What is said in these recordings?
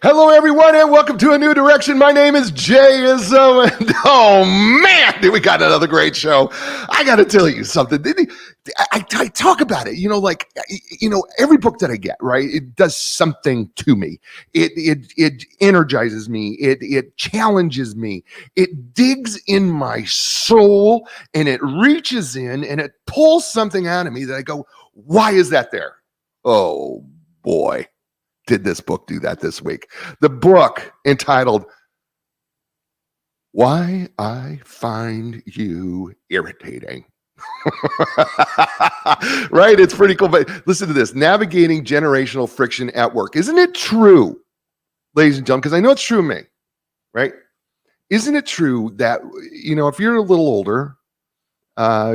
Hello, everyone, and welcome to A New Direction. My name is Jay Izzo, and oh man, we got another great show. I got to tell you something. I talk about it, every book that I get, right? It does something to me. It energizes me. It challenges me. It digs in my soul, and it reaches in, and it pulls something out of me that I go, why is that there? Oh boy. Did this book do that this week? The book entitled Why I Find You Irritating. Right? It's pretty cool. But listen to this. Navigating generational friction at work. Isn't it true, ladies and gentlemen? Because I know it's true of me, right? Isn't it true that, if you're a little older,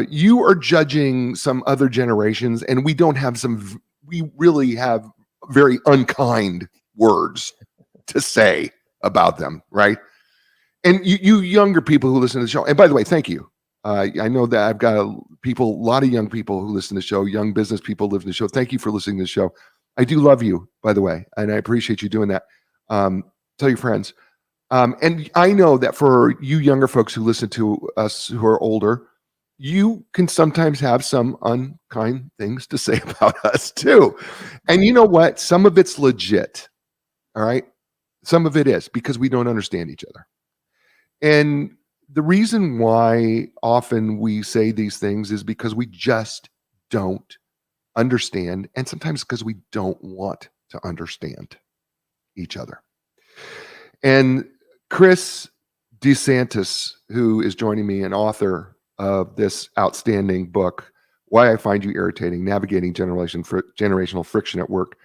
you are judging some other generations, and we really have very unkind words to say about them, right? And you younger people who listen to the show, and by the way, thank you. I know that I've got a lot of young people who listen to the show, young business people live in the show. Thank you for listening to the show. I do love you, by the way, and I appreciate you doing that. Tell your friends. And I know that for you younger folks who listen to us who are older, you can sometimes have some unkind things to say about us too. And you know what? Some of it's legit. All right. Some of it is because we don't understand each other. And the reason why often we say these things is because we just don't understand. And sometimes because we don't want to understand each other. And Chris DeSantis, who is joining me, an author of this outstanding book, Why I Find You Irritating, Navigating Generational Friction at Work,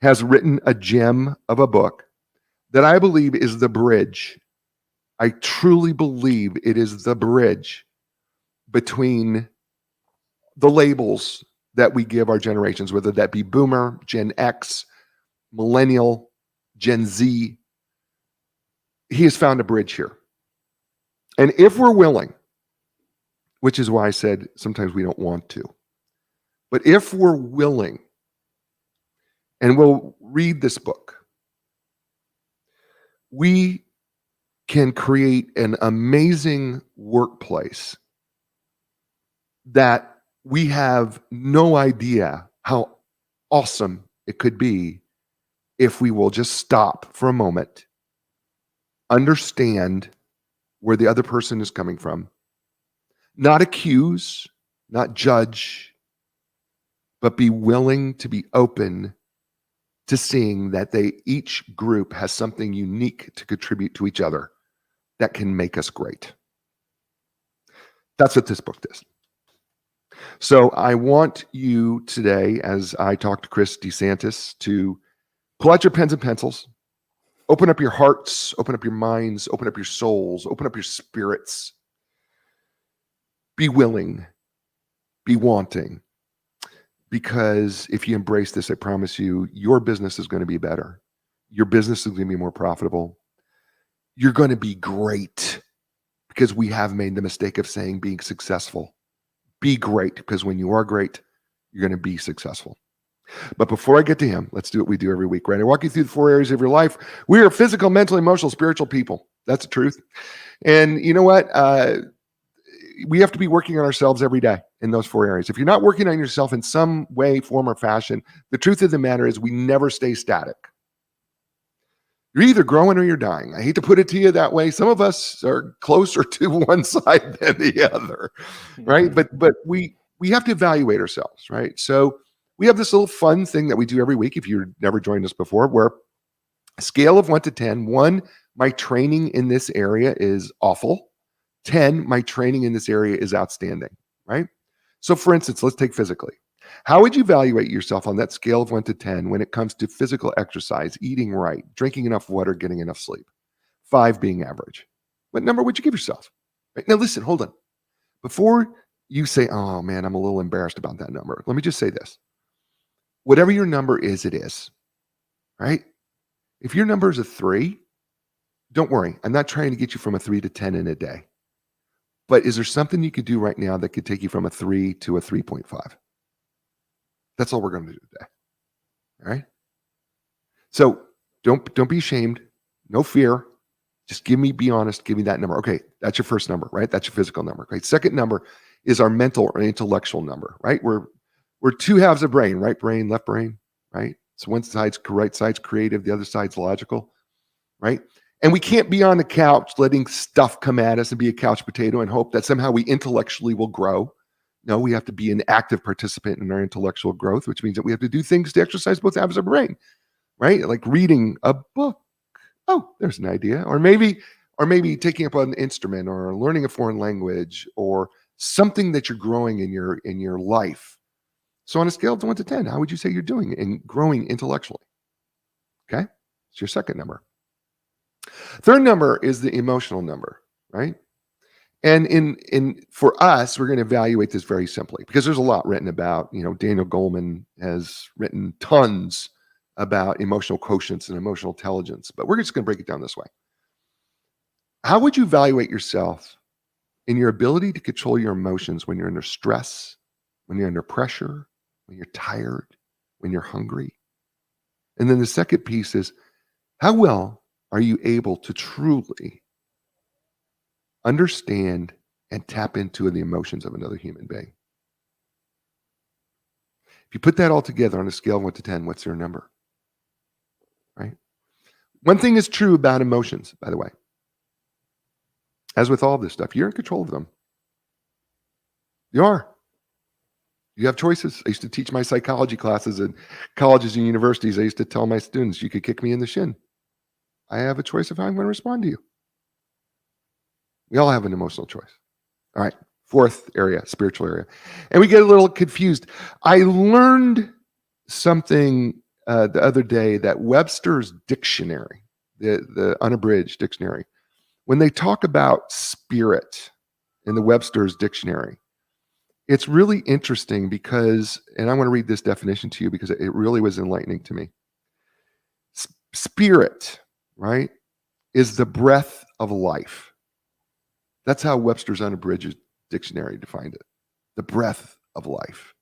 has written a gem of a book that I believe is the bridge. I truly believe it is the bridge between the labels that we give our generations, whether that be Boomer, Gen X, Millennial, Gen Z. He has found a bridge here. And if we're willing, which is why I said sometimes we don't want to. But if we're willing, and we'll read this book, we can create an amazing workplace that we have no idea how awesome it could be if we will just stop for a moment, understand where the other person is coming from, not accuse, not judge, but be willing to be open to seeing that each group has something unique to contribute to each other that can make us great. That's what this book does. So I want you today, as I talk to Chris DeSantis, to pull out your pens and pencils, open up your hearts, open up your minds, open up your souls, open up your spirits. Be willing, be wanting, because if you embrace this, I promise you, your business is going to be better. Your business is going to be more profitable. You're going to be great because we have made the mistake of saying being successful. Be great, because when you are great, you're going to be successful. But before I get to him, let's do what we do every week, right? I walk you through the 4 areas of your life. We are physical, mental, emotional, spiritual people. That's the truth. And you know what? We have to be working on ourselves every day in those 4 areas. If you're not working on yourself in some way, form, or fashion, the truth of the matter is we never stay static. You're either growing or you're dying. I hate to put it to you that way. Some of us are closer to one side than the other, right? But we have to evaluate ourselves, right? So we have this little fun thing that we do every week, if you've never joined us before, where a scale of 1 to 10, 1, my training in this area is awful. 10, my training in this area is outstanding, right? So for instance, let's take physically. How would you evaluate yourself on that scale of 1 to 10 when it comes to physical exercise, eating right, drinking enough water, getting enough sleep? 5 being average. What number would you give yourself? Right? Now listen, hold on. Before you say, oh man, I'm a little embarrassed about that number, let me just say this. Whatever your number is, it is, right? If your number is a 3, don't worry. I'm not trying to get you from a 3 to 10 in a day. But is there something you could do right now that could take you from a 3 to a 3.5? That's all we're going to do today. All right? So Don't be ashamed. No fear. Just be honest. Give me that number. Okay, that's your first number, right? That's your physical number. Okay. Second number is our mental or intellectual number, right? We're two halves of brain, right brain, left brain, right? So one right side's creative, the other side's logical, right? And we can't be on the couch letting stuff come at us and be a couch potato and hope that somehow we intellectually will grow. No, we have to be an active participant in our intellectual growth, which means that we have to do things to exercise both halves of our brain, right? Like reading a book. Oh, there's an idea. Or maybe taking up an instrument or learning a foreign language or something that you're growing in your life. So on a scale of 1 to 10, how would you say you're doing in growing intellectually? Okay, it's your second number. Third number is the emotional number, right? And for us, we're going to evaluate this very simply because there's a lot written about, Daniel Goleman has written tons about emotional quotients and emotional intelligence, but we're just going to break it down this way. How would you evaluate yourself in your ability to control your emotions when you're under stress, when you're under pressure, when you're tired, when you're hungry? And then the second piece is, how well are you able to truly understand and tap into the emotions of another human being? If you put that all together on a scale of 1 to 10, what's your number? Right? One thing is true about emotions, by the way. As with all this stuff, you're in control of them. You are. You have choices. I used to teach my psychology classes in colleges and universities. I used to tell my students, you could kick me in the shin. I have a choice of how I'm going to respond to you. We all have an emotional choice. All right. Fourth area, spiritual area. And we get a little confused. I learned something the other day that Webster's dictionary, the unabridged dictionary, when they talk about spirit in the Webster's dictionary, it's really interesting because, and I want to read this definition to you because it really was enlightening to me. Spirit, right, is the breath of life. That's how Webster's unabridged dictionary defined it. The breath of life.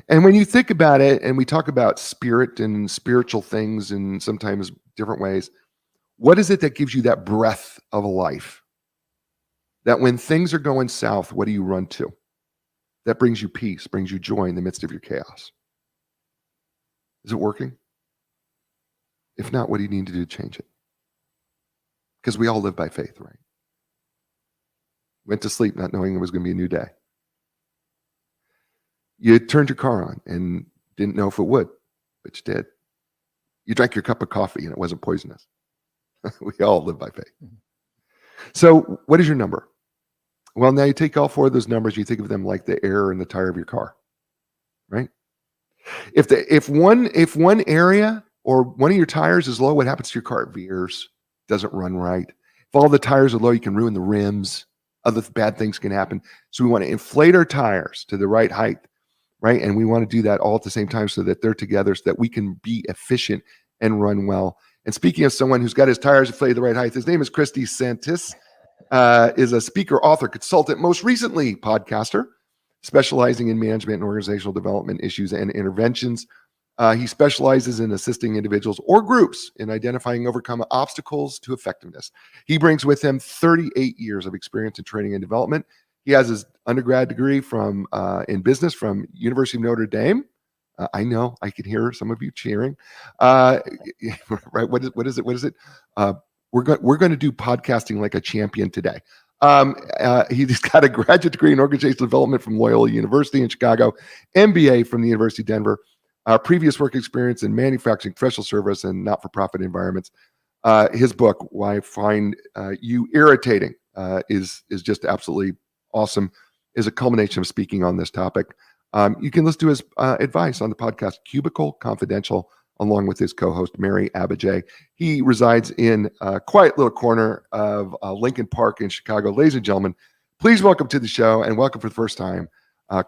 And when you think about it, and we talk about spirit and spiritual things in sometimes different ways, what is it that gives you that breath of life? That when things are going south, what do you run to? That brings you peace, brings you joy in the midst of your chaos. Is it working? If not, what do you need to do to change it? Because we all live by faith, right? Went to sleep not knowing it was going to be a new day. You turned your car on and didn't know if it would, but you did. You drank your cup of coffee and it wasn't poisonous. We all live by faith. So what is your number? Well, now you take all four of those numbers, you think of them like the air in the tire of your car, right? If one area or one of your tires is low, what happens to your car? It veers, doesn't run right. If all the tires are low, you can ruin the rims. Other bad things can happen. So we want to inflate our tires to the right height, right? And we want to do that all at the same time so that they're together so that we can be efficient and run well. And speaking of someone who's got his tires inflated the right height, his name is Chris DeSantis, is a speaker, author, consultant, most recently podcaster, specializing in management and organizational development issues and interventions. He specializes in assisting individuals or groups in identifying and overcoming obstacles to effectiveness. He brings with him 38 years of experience in training and development. He has his undergrad degree in business from University of Notre Dame. I know I can hear some of you cheering. Right? What is it? We're going to do podcasting like a champion today. He's got a graduate degree in organizational development from Loyola University in Chicago, MBA from the University of Denver. Previous work experience in manufacturing, professional service, and not-for-profit environments. His book, Why I Find You Irritating, is just absolutely awesome. Is a culmination of speaking on this topic. You can listen to his advice on the podcast Cubicle Confidential, along with his co-host Mary Abijay. He resides in a quiet little corner of Lincoln Park in Chicago. Ladies and gentlemen, please welcome to the show and welcome for the first time,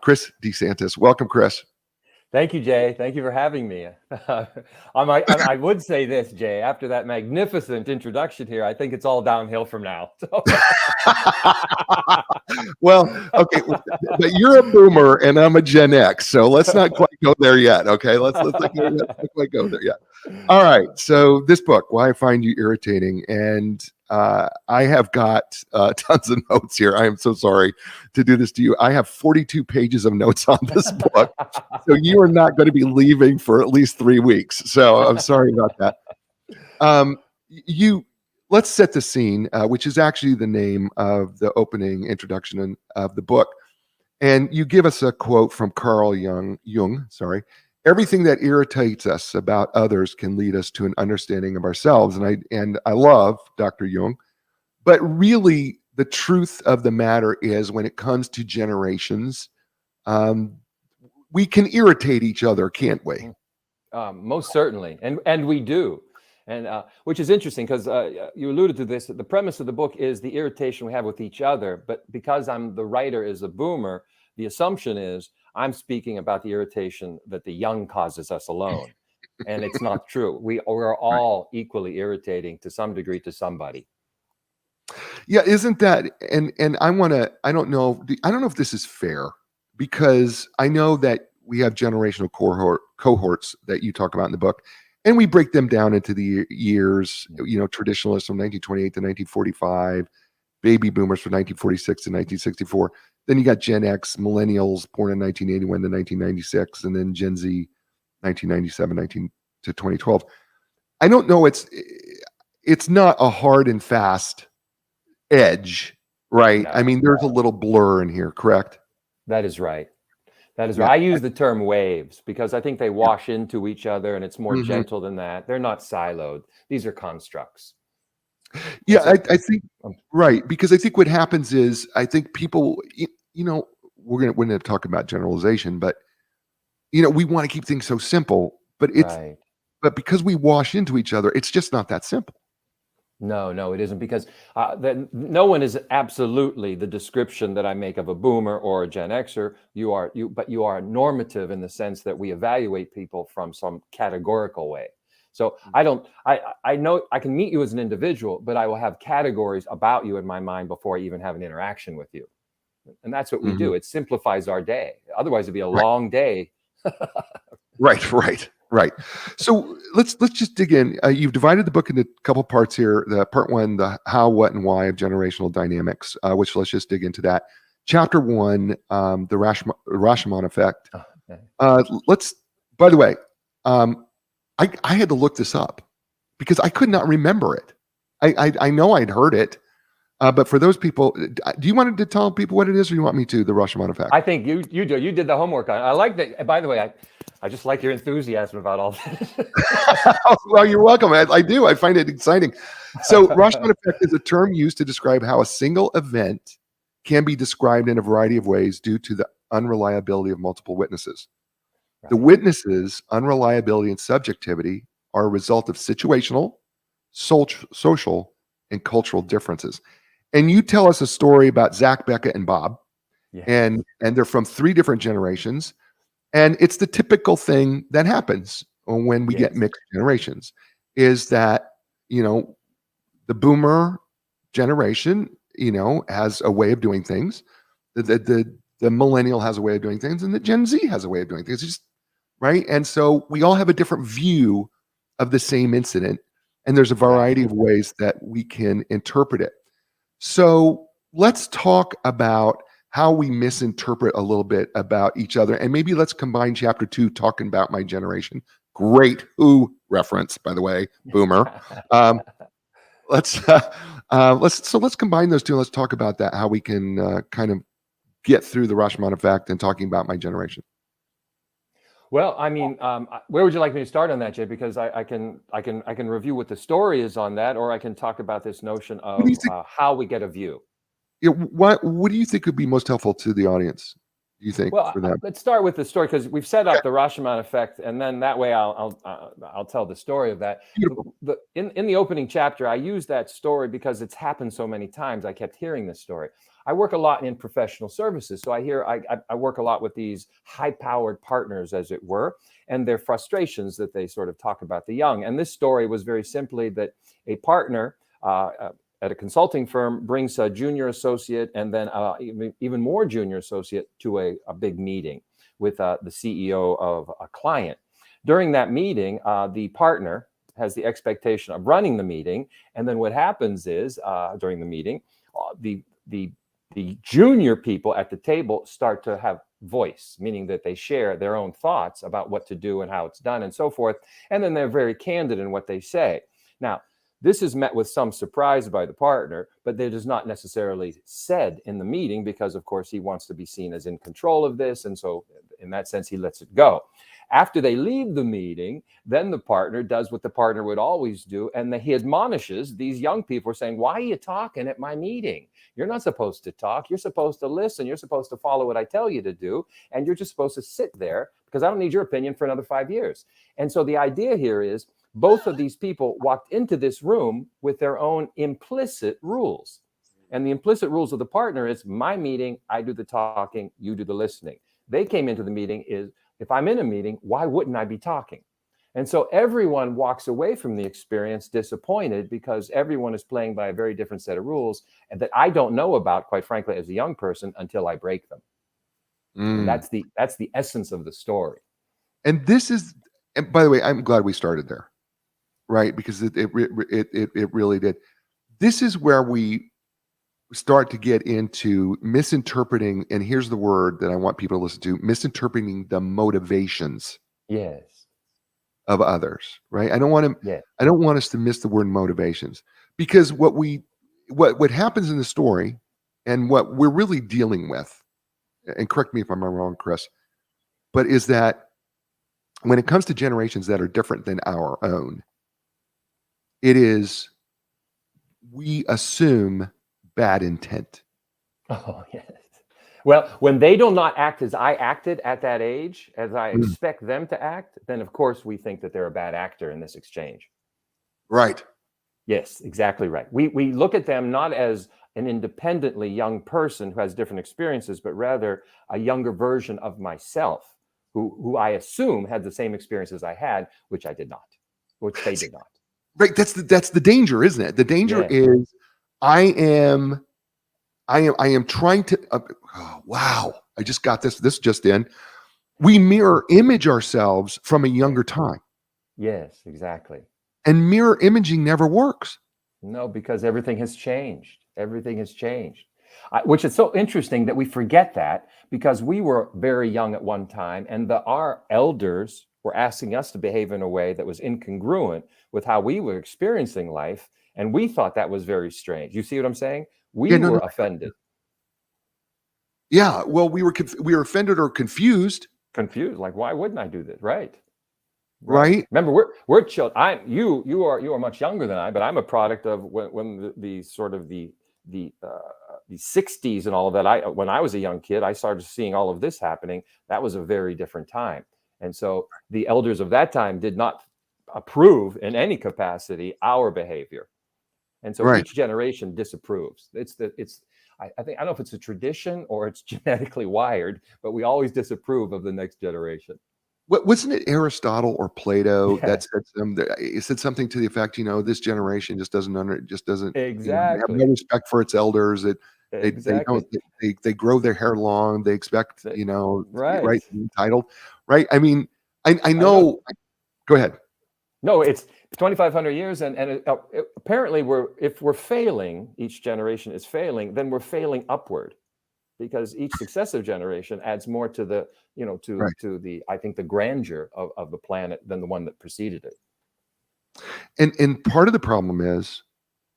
Chris DeSantis. Welcome, Chris. Thank you, Jay. Thank you for having me. I would say this, Jay, after that magnificent introduction here, I think it's all downhill from now. So. Well, okay, but you're a boomer and I'm a Gen X, so let's not quite go there yet. Okay, let's not quite go there yet. All right, so this book, Why I Find You Irritating, and I have got tons of notes here. I am so sorry to do this to you. I have 42 pages of notes on this book, so you are not going to be leaving for at least 3 weeks. So I'm sorry about that. Let's set the scene, which is actually the name of the opening introduction of the book. And you give us a quote from Carl Jung, everything that irritates us about others can lead us to an understanding of ourselves. And I love Dr. Jung, but really the truth of the matter is when it comes to generations, we can irritate each other, can't we? Most certainly, and we do. And which is interesting because you alluded to this. The premise of the book is the irritation we have with each other. But because the writer is a boomer, the assumption is I'm speaking about the irritation that the young causes us alone. And it's not true. We're all equally irritating to some degree to somebody. Yeah, isn't that? And I don't know if this is fair, because I know that we have generational cohorts that you talk about in the book. And we break them down into the years, traditionalists from 1928 to 1945, baby boomers from 1946 to 1964. Then you got Gen X, millennials born in 1981 to 1996, and then Gen Z, 1997 to 2012. I don't know. It's not a hard and fast edge, right? No. I mean, there's a little blur in here, correct? That is right. That is right. I use the term waves because I think they wash into each other, and it's more gentle than that. They're not siloed. These are constructs. Yeah, I think right, because I think what happens is I think people, we're going to talk about generalization, but we want to keep things so simple, but but because we wash into each other, it's just not that simple. No, it isn't, because no one is absolutely the description that I make of a boomer or a Gen Xer. But you are normative in the sense that we evaluate people from some categorical way. So I know I can meet you as an individual, but I will have categories about you in my mind before I even have an interaction with you. And that's what we do. It simplifies our day. Otherwise it'd be a long day. Right. So let's just dig in. You've divided the book into a couple parts here. The part one, the how, what, and why of generational dynamics, which let's just dig into that. Chapter 1, the Rashmon Effect. By the way, I had to look this up because I could not remember it. I know I'd heard it, but for those people, do you want to tell people what it is, or you want me to? The Rashmon Effect. I think you do. You did the homework on it. I like that. By the way, I just like your enthusiasm about all this. Well, you're welcome. I do. I find it exciting. So Rashmon Effect is a term used to describe how a single event can be described in a variety of ways due to the unreliability of multiple witnesses. Right. The witnesses' unreliability and subjectivity are a result of situational, social, and cultural differences. And you tell us a story about Zach, Becca, and Bob, and they're from 3 different generations. And it's the typical thing that happens when we get mixed generations, is that, the boomer generation, has a way of doing things. The millennial has a way of doing things, and the Gen Z has a way of doing things. Just right. And so we all have a different view of the same incident, and there's a variety of ways that we can interpret it. So let's talk about how we misinterpret a little bit about each other. And maybe let's combine chapter 2, talking about my generation. Great Who reference, by the way, boomer. Let's combine those two. Let's talk about that, how we can kind of get through the Rashmon Effect and talking about my generation. Well, I mean, where would you like me to start on that, Jay? Because I can review what the story is on that, or I can talk about this notion of how we get a view. Yeah, what do you think would be most helpful to the audience? Do you think? Well, let's start with the story, because we've set up the Rashmon Effect, and then that way I'll tell the story of that. Beautiful. in the opening chapter, I use that story because it's happened so many times. I kept hearing this story. I work a lot in professional services, so I work a lot with these high-powered partners, as it were, and their frustrations that they sort of talk about the young. And this story was very simply that a partner at a consulting firm brings a junior associate and then even more junior associate to a big meeting with the CEO of a client. During that meeting, the partner has the expectation of running the meeting, and then what happens is during the meeting, the junior people at the table start to have voice, meaning that they share their own thoughts about what to do and how it's done and so forth, and then they're very candid in what they say. Now, this is met with some surprise by the partner, but it is not necessarily said in the meeting because, of course, he wants to be seen as in control of this, and so in that sense, he lets it go. After they leave the meeting, then the partner does what the partner would always do, and he admonishes these young people saying, why are you talking at my meeting? You're not supposed to talk. You're supposed to listen. You're supposed to follow what I tell you to do, and you're just supposed to sit there because I don't need your opinion for another 5 years. And so the idea here is both of these people walked into this room with their own implicit rules. And the implicit rules of the partner is my meeting, I do the talking, you do the listening. They came into the meeting is, if I'm in a meeting, why wouldn't I be talking? And so everyone walks away from the experience disappointed because everyone is playing by a very different set of rules and that I don't know about, quite frankly, as a young person until I break them. And that's the essence of the story. And this is, and by the way, I'm glad we started there, right? Because it really did. This is where we start to get into misinterpreting, and here's the word that I want people to listen to: misinterpreting the motivations of others, right? I don't want us to miss the word motivations, because what happens in the story and what we're really dealing with, and correct me if I'm wrong, Chris, but is that when it comes to generations that are different than our own, it is, we assume bad intent. Oh, yes. Well, when they do not act as I acted at that age, as I expect them to act, then of course we think that they're a bad actor in this exchange. Right. Yes, exactly right. We look at them not as an independently young person who has different experiences, but rather a younger version of myself who I assume had the same experiences I had, which I did not, which they did not. Right. That's the danger, isn't it? The danger is I am trying to, oh, wow, I just got this just in. We mirror image ourselves from a younger time. Yes, exactly. And mirror imaging never works. No, because everything has changed. Everything has changed. Which is so interesting that we forget that, because we were very young at one time and our elders were asking us to behave in a way that was incongruent with how we were experiencing life. And we thought that was very strange. You see what I'm saying? We were offended. Yeah. Well, we were offended or confused. Confused. Like, why wouldn't I do this? Right. Remember, we're children. You are much younger than I, but I'm a product of when the 60s and all of that. When I was a young kid, I started seeing all of this happening. That was a very different time. And so the elders of that time did not approve in any capacity our behavior. And so each generation disapproves. I don't know if it's a tradition or it's genetically wired, but we always disapprove of the next generation. Wasn't it Aristotle or Plato that said something to the effect, this generation just doesn't have no respect for its elders. They grow their hair long. They expect, right, entitled, right? I mean, I know. Go ahead. No, it's 2,500 years, and apparently if we're failing, each generation is failing, then we're failing upward, because each successive generation adds more to the, to the, I think, the grandeur of the planet than the one that preceded it. And part of the problem is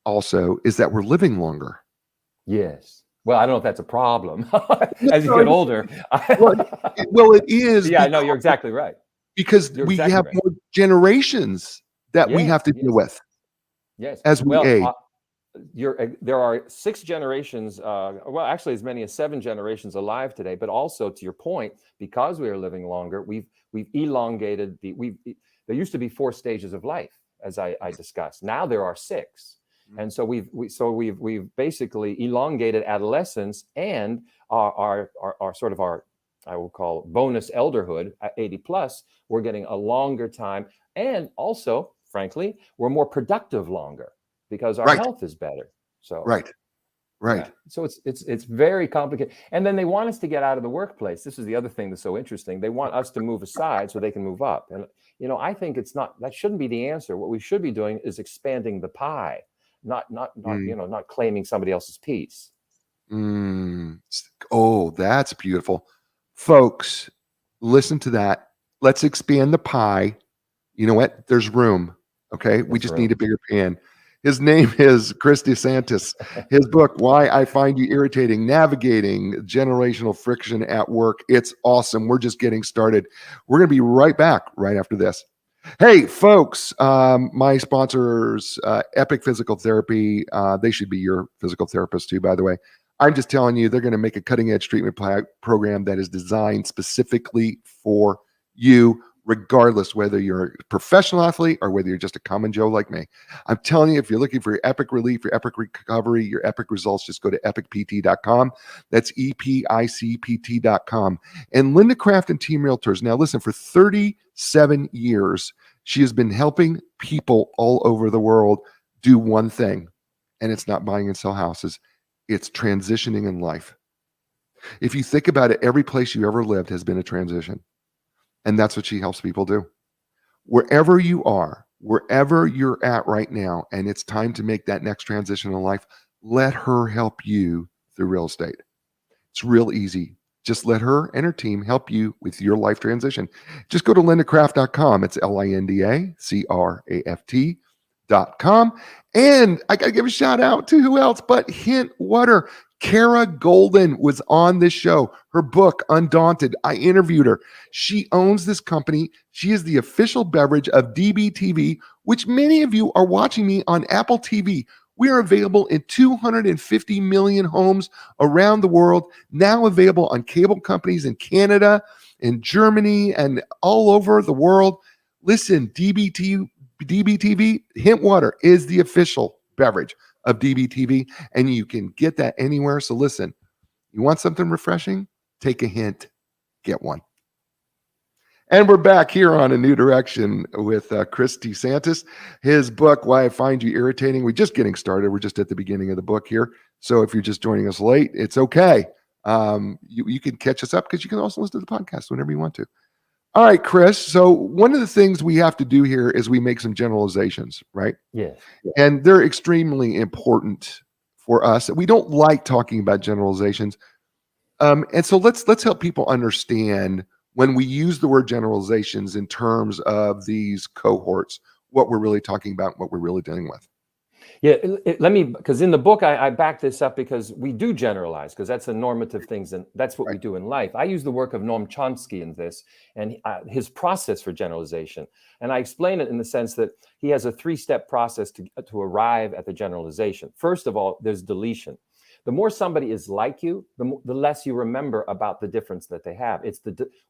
that we're living longer. Yes. Well, I don't know if that's a problem as you get older. well, it is. Yeah, no, you're exactly right. Because we have more generations that we have to deal with. Yes. As we age. There are 6 generations, well, actually as many as 7 generations alive today, but also, to your point, because we are living longer, we've elongated there used to be 4 stages of life. as I discussed. Now there are 6. And so we've basically elongated adolescence and our sort of our, I will call bonus elderhood at 80 plus. We're getting a longer time, and also, frankly, we're more productive longer because our Right. health is better. So Right. yeah. So it's very complicated. And then they want us to get out of the workplace. This is the other thing that's so interesting. They want us to move aside so they can move up. And I think that shouldn't be the answer. What we should be doing is expanding the pie, not claiming somebody else's piece. Oh, that's beautiful. Folks, listen to that. Let's expand the pie. You know what? There's room. Okay. We just need a bigger pan. His name is Chris DeSantis. His book, Why I Find You Irritating, Navigating Generational Friction at Work. It's awesome. We're just getting started. We're going to be right back right after this. Hey, folks, my sponsors, Epic Physical Therapy, they should be your physical therapist too, by the way. I'm just telling you, they're going to make a cutting-edge treatment program that is designed specifically for you, regardless whether you're a professional athlete or whether you're just a common Joe like me. I'm telling you, if you're looking for your epic relief, your epic recovery, your epic results, just go to epicpt.com. That's EPICPT.com. And Linda Craft and Team Realtors. Now, listen, for 37 years, she has been helping people all over the world do one thing, and it's not buying and sell houses. It's transitioning in life. If you think about it, every place you ever lived has been a transition. And that's what she helps people do. Wherever you are, wherever you're at right now, and it's time to make that next transition in life, let her help you through real estate. It's real easy. Just let her and her team help you with your life transition. Just go to lindacraft.com. It's LINDACRAFT.com. And I got to give a shout out to who else but Hint Water. Kara Golden was on this show. Her book, Undaunted, I interviewed her. She owns this company. She is the official beverage of DBTV, which many of you are watching me on Apple TV. We are available in 250 million homes around the world, now available on cable companies in Canada, in Germany, and all over the world. Listen, DBTV, Hint Water is the official beverage of DBTV, and you can get that anywhere. So listen, you want something refreshing? Take a hint, get one. And we're back here on A New Direction with Chris DeSantis. His book, Why I Find You Irritating. We're just getting started. We're just at the beginning of the book here. So if you're just joining us late, it's okay. You can catch us up because you can also listen to the podcast whenever you want to. All right, Chris. So one of the things we have to do here is we make some generalizations, right? Yes. And they're extremely important for us. We don't like talking about generalizations. And so let's help people understand when we use the word generalizations in terms of these cohorts, what we're really talking about, what we're really dealing with. Yeah, let me, because in the book, I back this up because we do generalize, because that's a normative things, and that's what we do in life. I use the work of Noam Chomsky in this, and his process for generalization. And I explain it in the sense that he has a 3-step process to arrive at the generalization. First of all, there's deletion. The more somebody is like you, the less you remember about the difference that they have.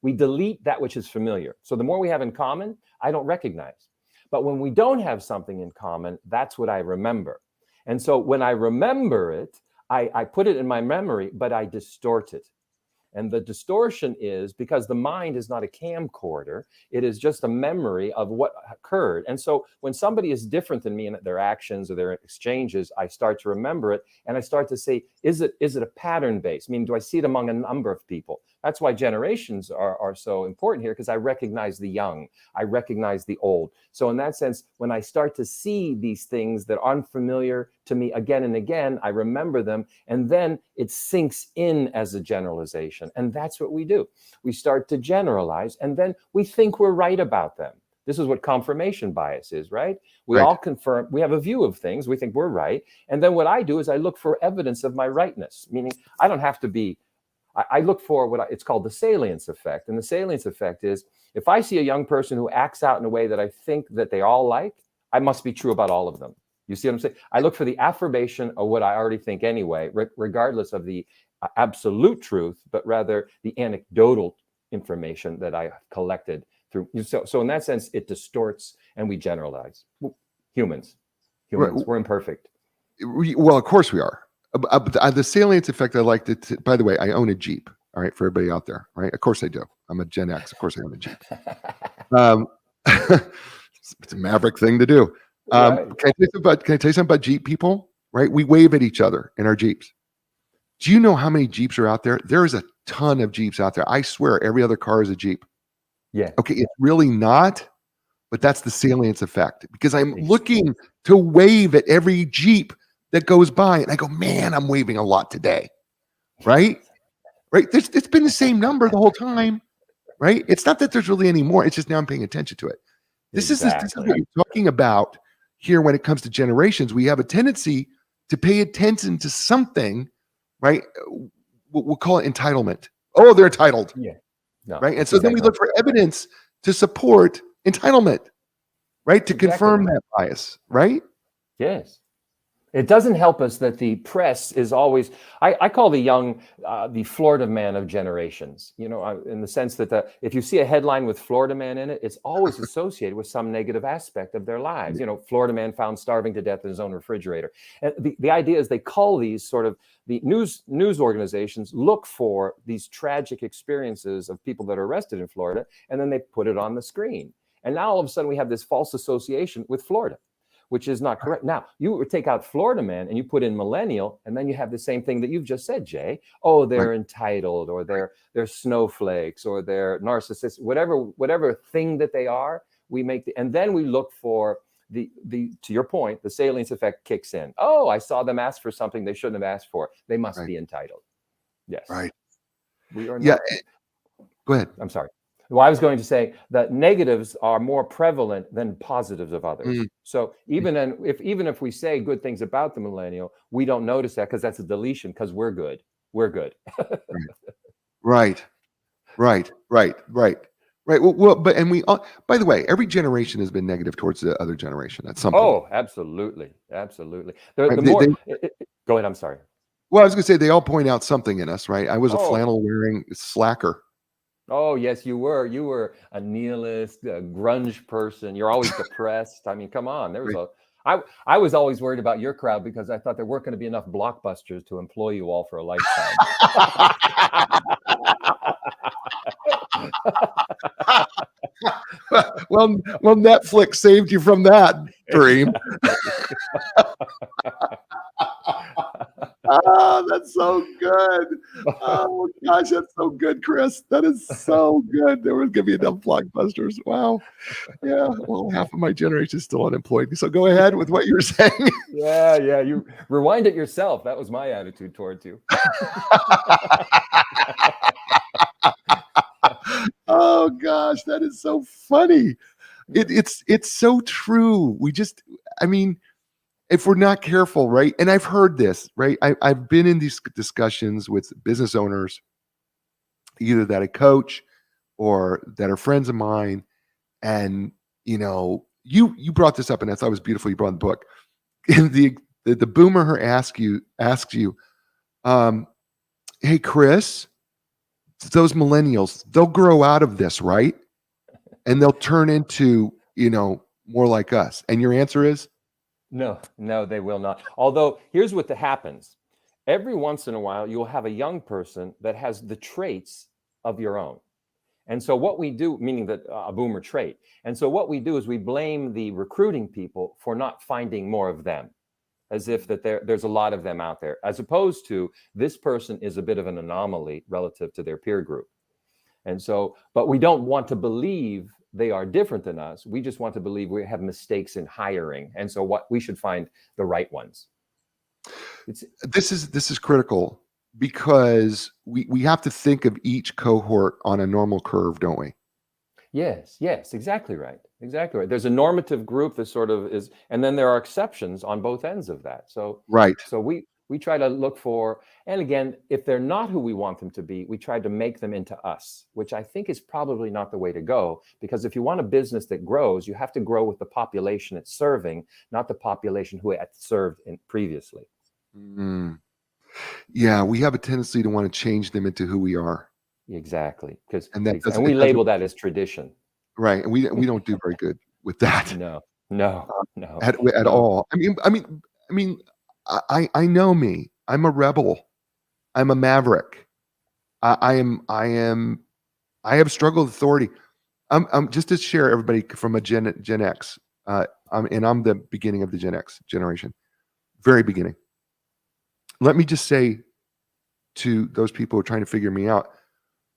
We delete that which is familiar. So the more we have in common, I don't recognize. But when we don't have something in common, that's what I remember. And so when I remember it, I put it in my memory, but I distort it. And the distortion is because the mind is not a camcorder. It is just a memory of what occurred. And so when somebody is different than me in their actions or their exchanges, I start to remember it. And I start to say, is it a pattern base? I mean, do I see it among a number of people? That's why generations are so important here, because I recognize the young, I recognize the old. So in that sense, when I start to see these things that are unfamiliar to me again and again, I remember them, and then it sinks in as a generalization. And that's what we do. We start to generalize, and then we think we're right about them. This is what confirmation bias is, right? We all confirm, we have a view of things, we think we're right. And then what I do is I look for evidence of my rightness, meaning I don't have to be, I look for it's called the Salience Effect. And the Salience Effect is, if I see a young person who acts out in a way that I think that they all like, I must be true about all of them. You see what I'm saying? I look for the affirmation of what I already think anyway, regardless of the absolute truth, but rather the anecdotal information that I collected through. So in that sense, it distorts and we generalize. Humans, Right. we're imperfect. Well, of course we are. The salience effect, I like to, by the way, I own a Jeep. All right. For everybody out there. Right. Of course I do. I'm a Gen X. Of course I own a Jeep. It's a maverick thing to do. Right. Can I tell you something about Jeep people? Right. We wave at each other in our Jeeps. Do you know how many Jeeps are out there? There is a ton of Jeeps out there. I swear every other car is a Jeep. Yeah. Okay. It's really not, but that's the salience effect because I'm looking to wave at every Jeep that goes by. And I go, man, I'm waving a lot today. Right? Right. It's been the same number the whole time. Right. It's not that there's really any more. It's just now I'm paying attention to it. This is what you're talking about here when it comes to generations. We have a tendency to pay attention to something, right? We'll call it entitlement. Oh, they're entitled. Yeah. No, right. And so then we look for evidence to support entitlement, right? To confirm that bias, right? Yes. It doesn't help us that the press is always, I call the young, the Florida man of generations, in the sense that if you see a headline with Florida man in it, it's always associated with some negative aspect of their lives. Florida man found starving to death in his own refrigerator. And the idea is they call these sort of the news organizations look for these tragic experiences of people that are arrested in Florida, and then they put it on the screen. And now all of a sudden we have this false association with Florida, which is not correct. Now, you would take out Florida man and you put in millennial, and then you have the same thing that you've just said, Jay. Oh, they're entitled, or they're snowflakes, or they're narcissists, whatever thing that they are, we make and then we look for the to your point, the salience effect kicks in. Oh, I saw them ask for something they shouldn't have asked for. They must be entitled. Yes. Right. We are not. Yeah. Go ahead. I'm sorry. Well, I was going to say that negatives are more prevalent than positives of others. So even if we say good things about the millennial, we don't notice that because that's a deletion because we're good. We're good. Right. Well, by the way, every generation has been negative towards the other generation at some point. Oh, absolutely. Go ahead. I'm sorry. Well, I was going to say they all point out something in us, right? I was a flannel wearing slacker. Oh, yes, you were. You were a nihilist, a grunge person. You're always depressed. I mean, come on. I was always worried about your crowd because I thought there weren't going to be enough blockbusters to employ you all for a lifetime. Well, Netflix saved you from that dream. Oh, that's so good. Oh gosh, that's so good, Chris. That is so good. There was gonna be enough blockbusters. Wow. Yeah. Well, half of my generation is still unemployed. So go ahead with what you're saying. Yeah. You rewind it yourself. That was my attitude towards you. Oh gosh, that is so funny. It's so true. If we're not careful, right? And I've heard this, right? I've been in these discussions with business owners, either that I coach or that are friends of mine. And, you brought this up and I thought it was beautiful. You brought in the book. And the boomer asks you, hey, Chris, those millennials, they'll grow out of this, right? And they'll turn into, more like us. And your answer is? No, they will not. Although here's what happens. Every once in a while, you'll have a young person that has the traits of your own. And so what we do, meaning that a boomer trait. And so what we do is we blame the recruiting people for not finding more of them, as if that there's a lot of them out there, as opposed to this person is a bit of an anomaly relative to their peer group. And so, but we don't want to believe they are different than us. We just want to believe we have mistakes in hiring. And so what we should find the right ones. This is critical because we have to think of each cohort on a normal curve, don't we? Yes, exactly right. Exactly right. There's a normative group that sort of is, and then there are exceptions on both ends of that. So right. So we try to look for, and again, if they're not who we want them to be, we try to make them into us, which I think is probably not the way to go. Because if you want a business that grows, you have to grow with the population it's serving, not the population who it served previously. Yeah, we have a tendency to want to change them into who we are. Exactly, and we because label that as tradition. right. And we don't do very good with that No, no, no, at no. all. I mean, I know me. I'm a rebel. I'm a maverick. I have struggled with authority. I'm just to share everybody from a Gen X, and I'm the beginning of the Gen X generation, very beginning. Let me just say to those people who are trying to figure me out,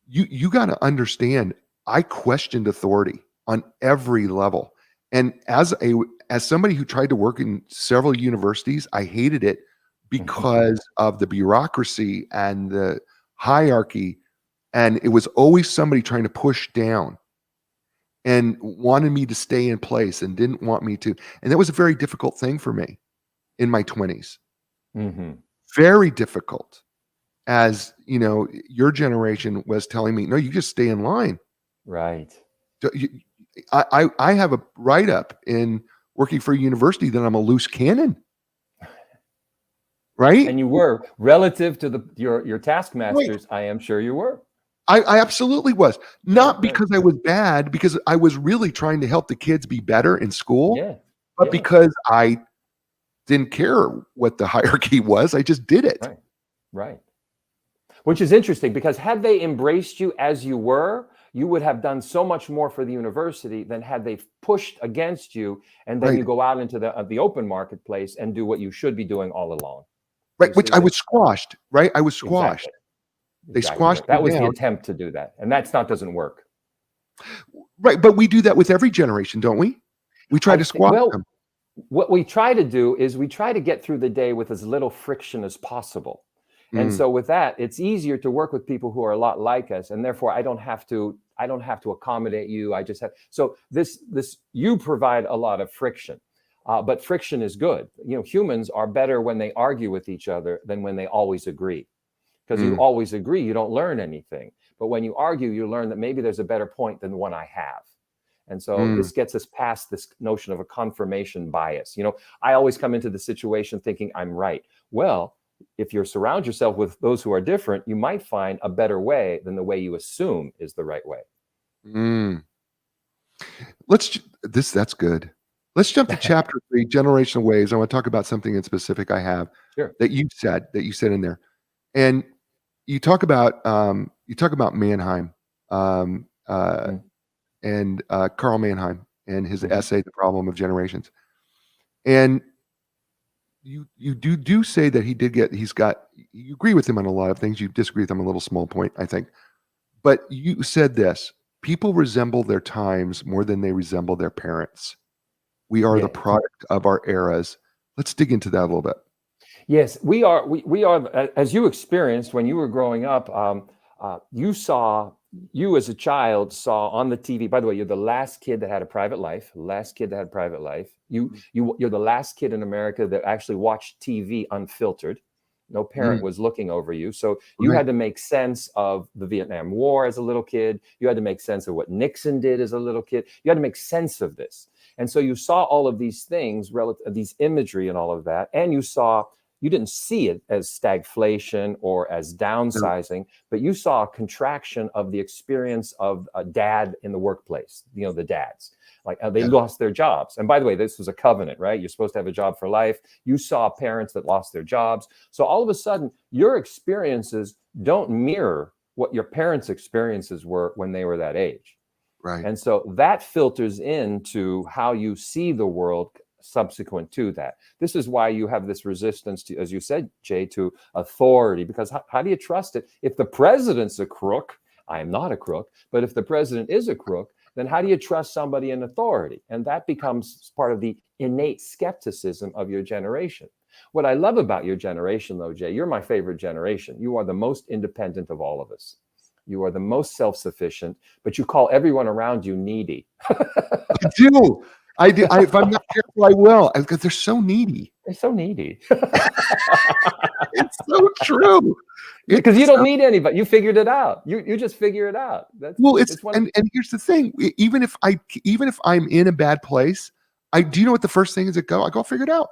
you got to understand, I questioned authority on every level, and as somebody who tried to work in several universities, I hated it because of the bureaucracy and the hierarchy, and it was always somebody trying to push down and wanted me to stay in place and didn't want me to. And that was a very difficult thing for me in my 20s. Hmm. Very difficult. As you know, your generation was telling me, no, you just stay in line. Right. I have a write-up in working for a university that I'm a loose cannon. Right? And you were, relative to your Right. taskmasters, I am sure you were. I absolutely was. Not Right. because I was bad, because I was really trying to help the kids be better in school, Yeah. but Yeah. because I didn't care what the hierarchy was. I just did it. Right. Right. Which is interesting, because had they embraced you as you were, you would have done so much more for the university than had they pushed against you, and then Right. you go out into the open marketplace and do what you should be doing all along. Right. You Which see I that? was squashed. Right. I was squashed. Exactly. They Exactly squashed right. That me was the down. attempt to do that, and that's not doesn't work. Right. But we do that with every generation, don't we? We try I to think, squash well, them. what we try to do is we try to get through the day with as little friction as possible. And Mm, so with that, it's easier to work with people who are a lot like us, and therefore I don't have to accommodate you. I just have, so this you provide a lot of friction. But friction is good. You know, humans are better when they argue with each other than when they always agree. Because you mm, always agree, you don't learn anything. But when you argue, you learn that maybe there's a better point than the one I have. And so mm. this gets us past this notion of a confirmation bias. You know, I always come into the situation thinking I'm right. Well, if you surround yourself with those who are different, you might find a better way than the way you assume is the right way. Mm. That's good. Let's jump to chapter 3, generational ways. I want to talk about something in specific I have Sure. that you said in there. And you talk about Mannheim, Mm. and Carl Mannheim and his Mhm. essay, The Problem of Generations. And you do say that you agree with him on a lot of things. You disagree with him on a little small point, I think. But you said this: people resemble their times more than they resemble their parents. We are the Yes. product of our eras. Let's dig into that a little bit. Yes, we are. We are, as you experienced when you were growing up. You as a child saw on the TV. By the way, you're the last kid that had a private life. Last kid that had a private life. You're the last kid in America that actually watched TV unfiltered. No parent Mm, was looking over you, so you right. had to make sense of the Vietnam War as a little kid. You had to make sense of what Nixon did as a little kid. You had to make sense of this, and so you saw all of these things, relative, these imagery and all of that, and you didn't see it as stagflation or as No, downsizing, but you saw a contraction of the experience of a dad in the workplace. You know, the dads, like they yeah, lost their jobs. And by the way, this was a covenant, right? You're supposed to have a job for life. You saw parents that lost their jobs. So all of a sudden, your experiences don't mirror what your parents' experiences were when they were that age. right. And so that filters into how you see the world subsequent to that. This is why you have this resistance to, as you said, Jay, to authority, because how do you trust it? If the president's a crook, I am not a crook, but if the president is a crook, then how do you trust somebody in authority? And that becomes part of the innate skepticism of your generation. What I love about your generation, though, Jay, you're my favorite generation. You are the most independent of all of us. You are the most self-sufficient, but you call everyone around you needy. I do. I do. If I'm not careful, I will, because they're so needy. They're so needy. It's so true. Because you It's don't need anybody. You figured it out. You just figure it out. well, It's one. and here's the thing. Even if I'm in a bad place, I do you know what the first thing is that go? I go figure it out.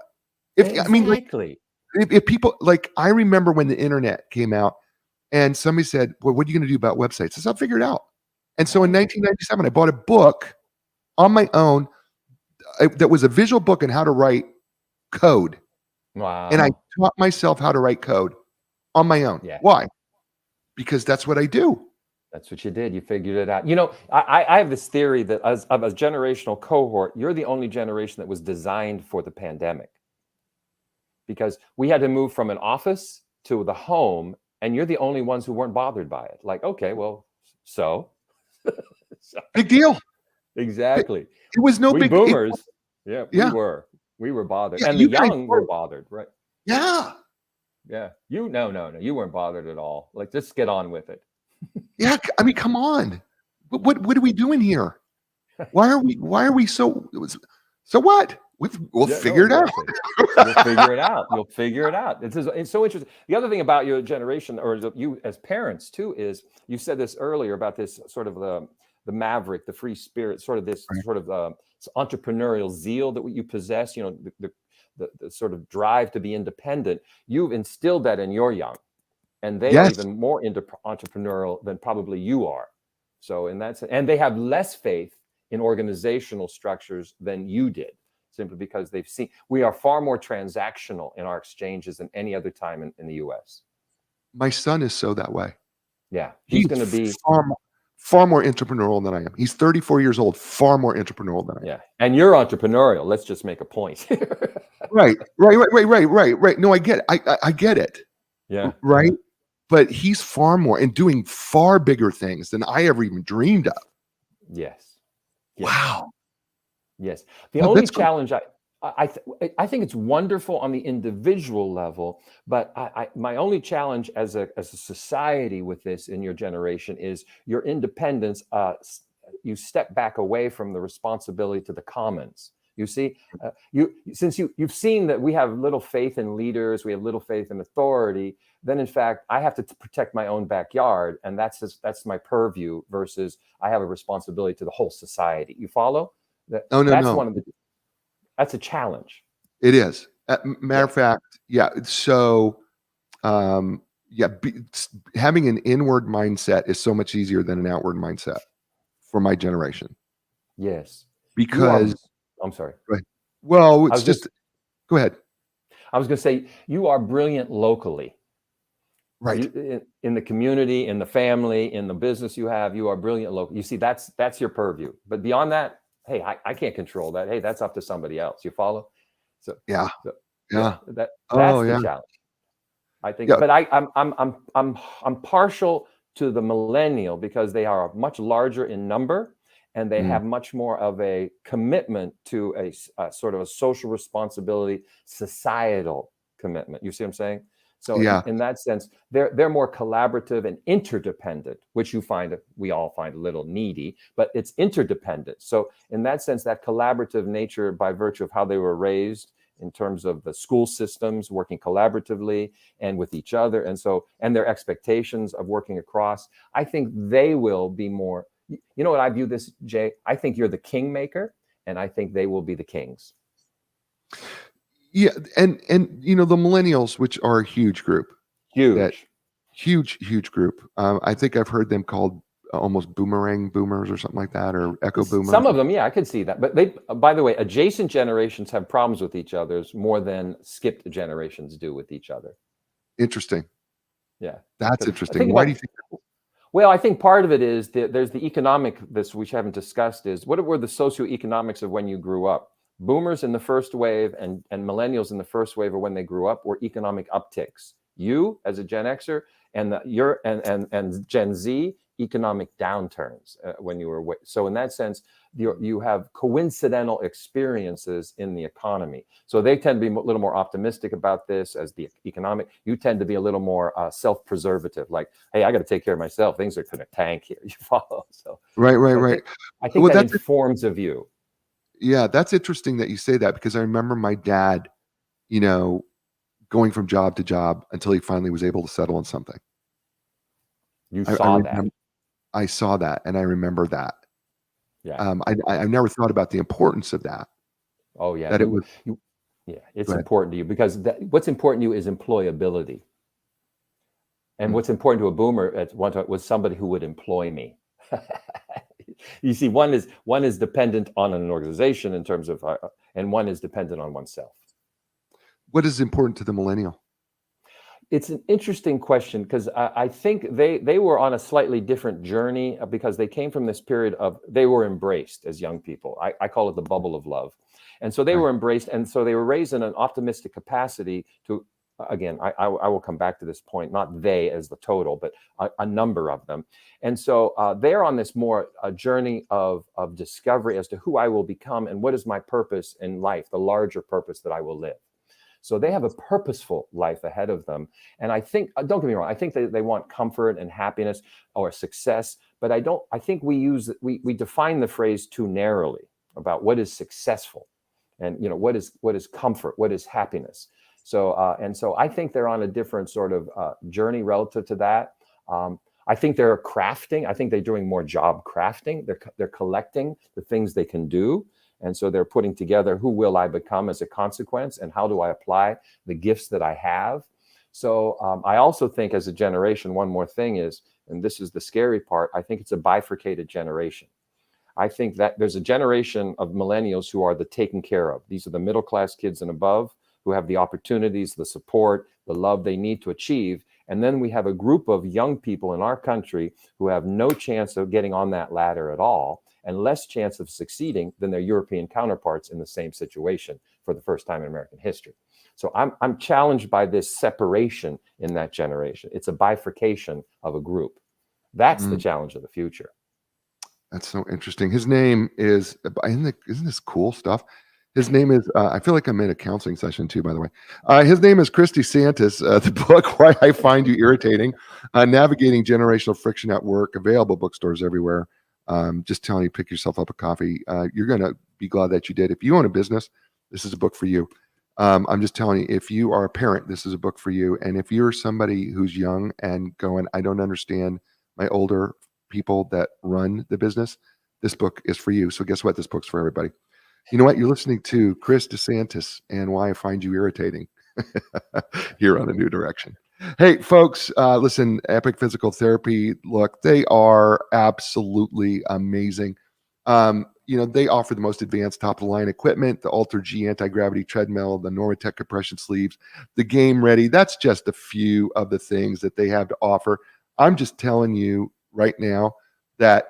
Like Exactly. if people like I remember when the internet came out and somebody said, "Well, what are you going to do about websites?" I said, "I'll figure it out." And so in Right. 1997, I bought a book on my own. That was a visual book on how to write code. And I Wow. taught myself how to write code on my own. Yeah. Why? Because that's what I do. That's what you did. You figured it out. You know, I have this theory that as of a generational cohort, you're the only generation that was designed for the pandemic, because we had to move from an office to the home, and you're the only ones who weren't bothered by it. Like, okay, well, so, so Big deal. exactly. It was no We big. boomers, yeah, Yeah. we were bothered, Yeah. and the You guys young were were. bothered, right? Yeah. Yeah, no, you weren't bothered at all. Like, just get on with it. Yeah. I mean, come on. What are we doing here? Why are we so what? We'll Yeah, no, figure it out. exactly. You'll figure it out. You'll figure it out. It's so interesting. The other thing about your generation, or you as parents too, is you said this earlier about this sort of the maverick, the free spirit, sort of this Right. sort of entrepreneurial zeal that you possess. You know, the sort of drive to be independent. You've instilled that in your young, and they are Yes. even more entrepreneurial than probably you are. So in that sense, and they have less faith in organizational structures than you did, simply because they've seen we are far more transactional in our exchanges than any other time in the US. My son is so that way. Yeah, he's going to be, far more entrepreneurial than I am. He's 34 years old, far more entrepreneurial than I am. yeah, and you're entrepreneurial. Let's just make a point. Right. No, I get it. I get it. Yeah, Right. But he's far more and doing far bigger things than I ever even dreamed of. yes. Wow. Yes. The Well, only that's cool. challenge I think it's wonderful on the individual level, but my only challenge as a society with this in your generation is your independence. You step back away from the responsibility to the commons. You see, since you've seen that we have little faith in leaders, we have little faith in authority. Then, in fact, I have to protect my own backyard, and that's my purview. Versus, I have a responsibility to the whole society. You follow? Oh, no, That's no. one of the. That's a challenge. It is. Matter of Yeah. fact, yeah. So, yeah, having an inward mindset is so much easier than an outward mindset for my generation Yes. You are. because, I'm sorry. well, I it's was just. just, go ahead. I was going to say you are brilliant locally. Right. In the community, in the family, in the business you have, you are brilliant local. You see, that's your purview. But beyond that, hey, I can't control that. Hey, that's up to somebody else. You follow? So Yeah. so, Yeah. that's Oh, the yeah. challenge. I think, Yeah. but I'm partial to the millennial because they are much larger in number, and they Mm. have much more of a commitment to a sort of a social responsibility, societal commitment. You see what I'm saying? So Yeah. in that sense, they're more collaborative and interdependent, which we all find a little needy, but it's interdependent. So in that sense, that collaborative nature by virtue of how they were raised in terms of the school systems working collaboratively and with each other, and their expectations of working across, I think they will be more. You know what I view this, Jay? I think you're the kingmaker, and I think they will be the kings. Yeah. And the millennials, which are a huge group, that huge group. I think I've heard them called almost boomerang boomers or something like that, or echo boomers. Some of them, yeah, I could see that. But by the way, adjacent generations have problems with each other's more than skipped generations do with each other. Interesting. Yeah. That's interesting. Why do you think that? Well, I think part of it is there's the economic, this we haven't discussed, is what were the socioeconomics of when you grew up? Boomers in the first wave and millennials in the first wave of when they grew up were economic upticks. You as a Gen Xer and and Gen Z, economic downturns when you were. So in that sense, you have coincidental experiences in the economy. So they tend to be a little more optimistic about this as the economic. You tend to be a little more self-preservative, like, hey, I got to take care of myself. Things are going to tank here. You follow? So Right. I think Well, that informs a view. Yeah, that's interesting that you say that because I remember my dad, going from job to job until he finally was able to settle on something. You I saw that. I saw that, and I remember that. Yeah. I've never thought about the importance of that. Oh yeah. That it was. Yeah, it's Go ahead. important to you because what's important to you is employability. And what's important to a boomer at one time was somebody who would employ me. You see, one is dependent on an organization in terms of, and one is dependent on oneself. What is important to the millennial? It's an interesting question because I think they were on a slightly different journey because they came from this period of, they were embraced as young people. I call it the bubble of love. And so they Right. were embraced. And so they were raised in an optimistic capacity to, again, I will come back to this point, not they as the total, but a number of them. And so they're on this more journey of discovery as to who I will become and what is my purpose in life, the larger purpose that I will live. So they have a purposeful life ahead of them. And I think, don't get me wrong, I think they want comfort and happiness or success, but I think we define the phrase too narrowly about what is successful and, what is comfort, what is happiness. So, and so I think they're on a different sort of journey relative to that. I think they're crafting. I think they're doing more job crafting. They're collecting the things they can do. And so they're putting together, who will I become as a consequence, and how do I apply the gifts that I have? So I also think as a generation, one more thing is, and this is the scary part, I think it's a bifurcated generation. I think that there's a generation of millennials who are the taken care of. These are the middle class kids and above who have the opportunities, the support, the love they need to achieve. And then we have a group of young people in our country who have no chance of getting on that ladder at all, and less chance of succeeding than their European counterparts in the same situation for the first time in American history. So I'm challenged by this separation in that generation. It's a bifurcation of a group. That's the challenge of the future. That's so interesting. His name is, isn't this cool stuff? His name is, I feel like I'm in a counseling session too, by the way. His name is Chris DeSantis. The book, Why I Find You Irritating, Navigating Generational Friction at Work, available bookstores everywhere. Just telling you, pick yourself up a coffee. You're going to be glad that you did. If you own a business, this is a book for you. I'm just telling you, if you are a parent, this is a book for you. And if you're somebody who's young and going, I don't understand my older people that run the business, this book is for you. So guess what? This book's for everybody. You know what? You're listening to Chris DeSantis and Why I Find You Irritating here on A New Direction. Hey, folks, listen, Epic Physical Therapy, look, they are absolutely amazing. They offer the most advanced top-of-the-line equipment, the Ultra G anti-gravity treadmill, the Normatec compression sleeves, the Game Ready. That's just a few of the things that they have to offer. I'm just telling you right now that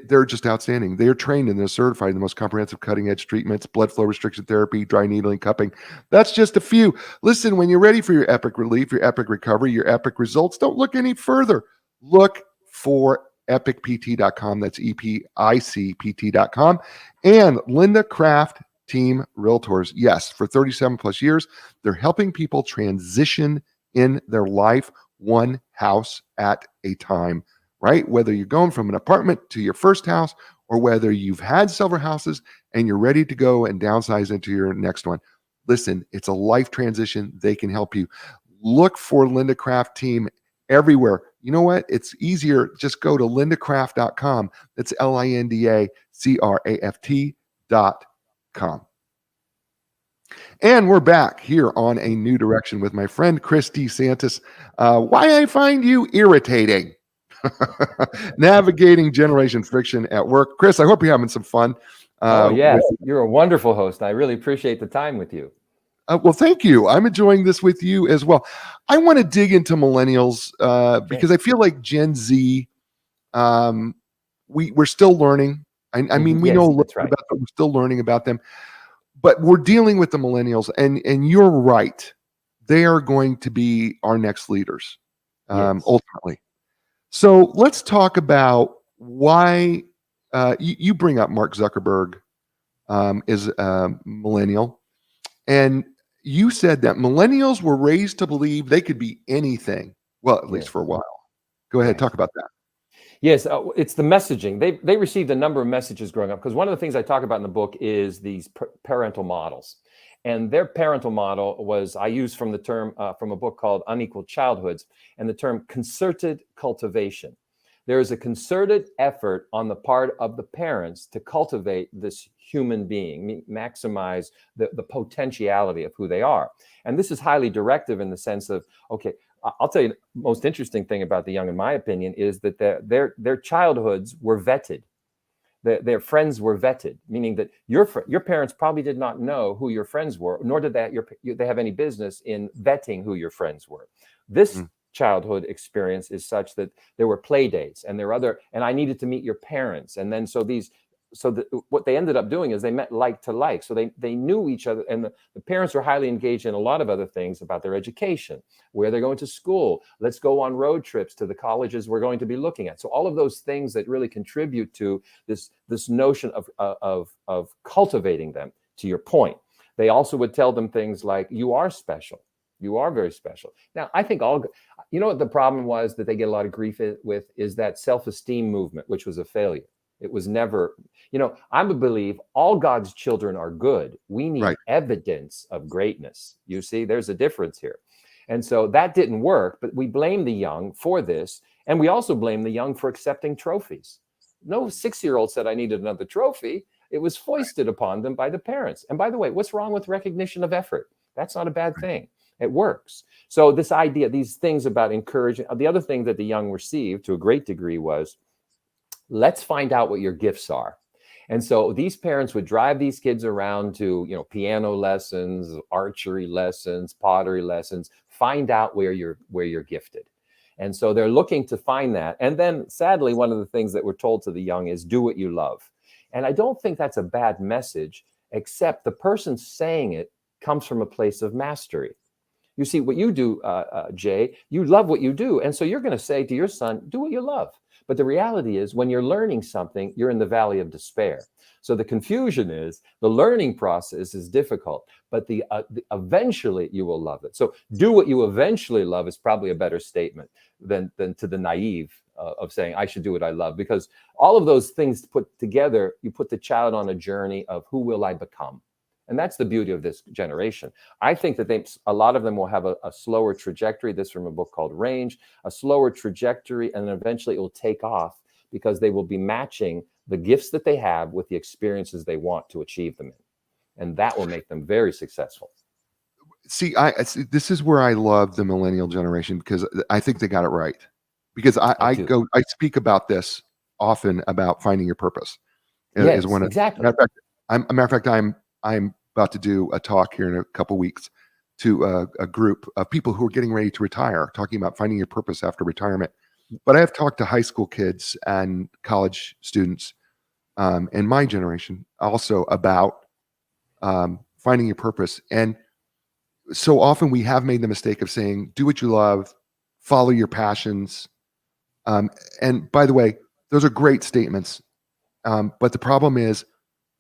they're just outstanding. They're trained and they're certified in the most comprehensive cutting-edge treatments, blood flow restriction therapy, dry needling, cupping. That's just a few. Listen, when you're ready for your epic relief, your epic recovery, your epic results, don't look any further. Look for epicpt.com. That's EPICPT.com. And Linda Craft Team Realtors. Yes, for 37 plus years, they're helping people transition in their life one house at a time. Right? Whether you're going from an apartment to your first house, or whether you've had several houses and you're ready to go and downsize into your next one. Listen, it's a life transition. They can help you. Look for Linda Craft Team everywhere. You know what? It's easier. Just go to lindacraft.com. That's LINDACRAFT.com. And we're back here on A New Direction with my friend Chris DeSantis. Why I Find You Irritating. Navigating generation friction at work. Chris, I hope you're having some fun. Yes, you're a wonderful host. I really appreciate the time with you. Well, thank you. I'm enjoying this with you as well. I want to dig into millennials because I feel like Gen Z, we're still learning. I mean, we know a little bit about them. We're still learning about them, but we're dealing with the millennials, and you're right. They are going to be our next leaders, ultimately. So let's talk about why you bring up Mark Zuckerberg is a millennial, and you said that millennials were raised to believe they could be anything. Well, at least for a while. Go ahead, talk about that. Yes, it's the messaging. They received a number of messages growing up, because one of the things I talk about in the book is these parental models. And their parental model was, I use from the term, from a book called Unequal Childhoods, and the term concerted cultivation. There is a concerted effort on the part of the parents to cultivate this human being, maximize the potentiality of who they are. And this is highly directive in the sense of, okay, I'll tell you the most interesting thing about the young, in my opinion, is that their childhoods were vetted. Their friends were vetted, meaning that your parents probably did not know who your friends were, nor did they have any business in vetting who your friends were. This childhood experience is such that there were play dates and and I needed to meet your parents. And then what they ended up doing is they met like to like. So they knew each other, and the parents were highly engaged in a lot of other things about their education, where they're going to school. Let's go on road trips to the colleges we're going to be looking at. So all of those things that really contribute to this notion of cultivating them, to your point. They also would tell them things like, you are special. You are very special. Now, I think you know what the problem was that they get a lot of grief with is that self-esteem movement, which was a failure. It was never, I would believe all God's children are good. We need evidence of greatness. You see, there's a difference here. And so that didn't work, but we blame the young for this. And we also blame the young for accepting trophies. No 6-year-old said I needed another trophy. It was foisted upon them by the parents. And by the way, what's wrong with recognition of effort? That's not a bad thing. It works. So this idea, these things about encouraging, the other thing that the young received to a great degree was, let's find out what your gifts are. And so these parents would drive these kids around to, piano lessons, archery lessons, pottery lessons, find out where you're gifted. And so they're looking to find that. And then sadly, one of the things that we're told to the young is do what you love. And I don't think that's a bad message, except the person saying it comes from a place of mastery. You see, what you do, Jay, you love what you do. And so you're going to say to your son, do what you love. But the reality is when you're learning something, you're in the valley of despair. So the confusion is the learning process is difficult, but eventually you will love it. So do what you eventually love is probably a better statement than to the naive of saying I should do what I love, because all of those things put together, you put the child on a journey of who will I become? And that's the beauty of this generation. I think that a lot of them will have a slower trajectory. This from a book called Range, a slower trajectory, and then eventually it will take off because they will be matching the gifts that they have with the experiences they want to achieve them in. And that will make them very successful. See, this is where I love the millennial generation, because I think they got it right. Because I speak about this often about finding your purpose. Yes, exactly. Matter of fact, I'm about to do a talk here in a couple weeks to a group of people who are getting ready to retire, talking about finding your purpose after retirement. But I have talked to high school kids and college students in my generation also about finding your purpose. And so often we have made the mistake of saying, do what you love, follow your passions. And by the way, those are great statements. But the problem is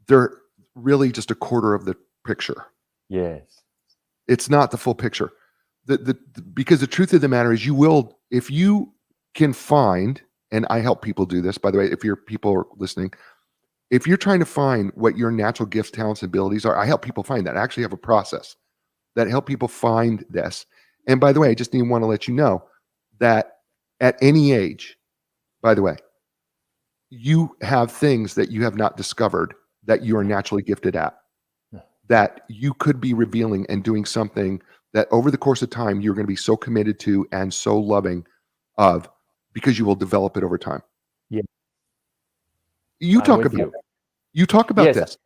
they're really just a quarter of the picture. Yes. It's not the full picture. Because the truth of the matter is if you can find, and I help people do this, by the way, if people are listening, if you're trying to find what your natural gifts, talents, and abilities are, I help people find that. I actually have a process that help people find this. And by the way, I just want to let you know that at any age, by the way, you have things that you have not discovered that you are naturally gifted at, that you could be revealing and doing something that over the course of time, you're going to be so committed to and so loving of, because you will develop it over time. Yeah. You talk about this.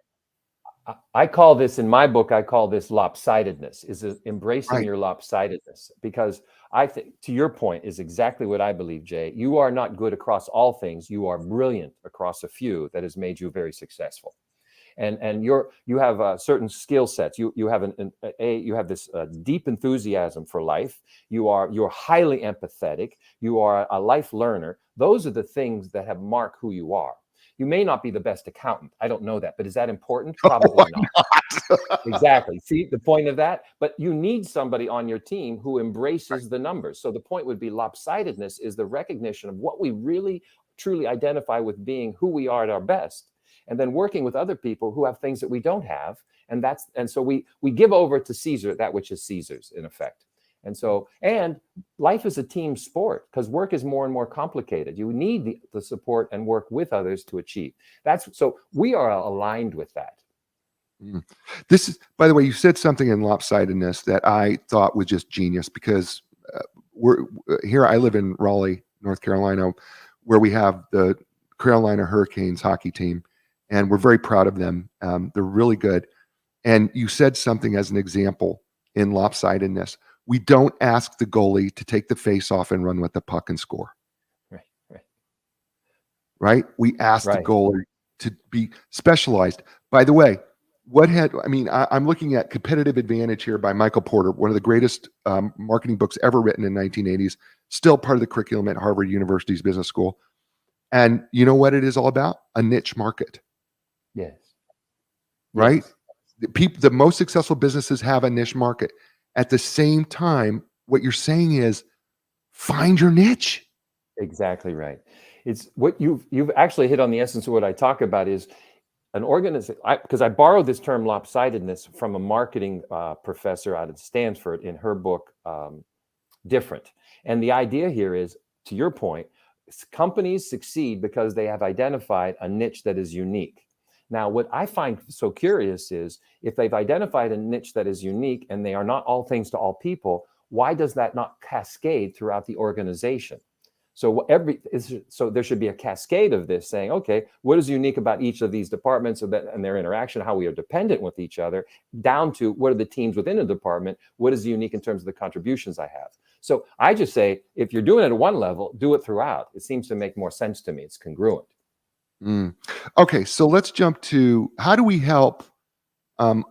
I call this, in my book, I call this lopsidedness, is embracing your lopsidedness. Because I think, to your point, is exactly what I believe, Jay. You are not good across all things. You are brilliant across a few that has made you very successful. And you have certain skill sets. You have this deep enthusiasm for life. You're highly empathetic. You are a life learner. Those are the things that have marked who you are. You may not be the best accountant. I don't know that, but is that important? Probably not. Exactly. See the point of that? But you need somebody on your team who embraces the numbers. So the point would be lopsidedness is the recognition of what we really truly identify with being who we are at our best, and then working with other people who have things that we don't have. And so we give over to Caesar that which is Caesar's, in effect. And life is a team sport, because work is more and more complicated. You need the support and work with others to achieve. So we are aligned with that. This is, by the way, you said something in lopsidedness that I thought was just genius, because we're here. I live in Raleigh, North Carolina, where we have the Carolina Hurricanes hockey team, and we're very proud of them. They're really good. And you said something as an example in lopsidedness. We don't ask the goalie to take the face off and run with the puck and score. Right, right, Right? We ask the right. goalie to be specialized. By the way, I'm looking at Competitive Advantage here by Michael Porter, one of the greatest marketing books ever written in 1980s, still part of the curriculum at Harvard University's Business School. And you know what it is all about? A niche market, Yes. right? Yes. The most successful businesses have a niche market. At the same time, what you're saying is find your niche. Exactly right. It's what you've actually hit on the essence of what I talk about is an organization, because I borrowed this term lopsidedness from a marketing professor out of Stanford in her book, Different. And the idea here is, to your point, companies succeed because they have identified a niche that is unique. Now, what I find so curious is if they've identified a niche that is unique and they are not all things to all people, why does that not cascade throughout the organization? So there should be a cascade of this saying, okay, what is unique about each of these departments and their interaction, how we are dependent with each other, down to what are the teams within a department, what is unique in terms of the contributions I have. So I just say, if you're doing it at one level, do it throughout. It seems to make more sense to me. It's congruent. Okay, so let's jump to how do we help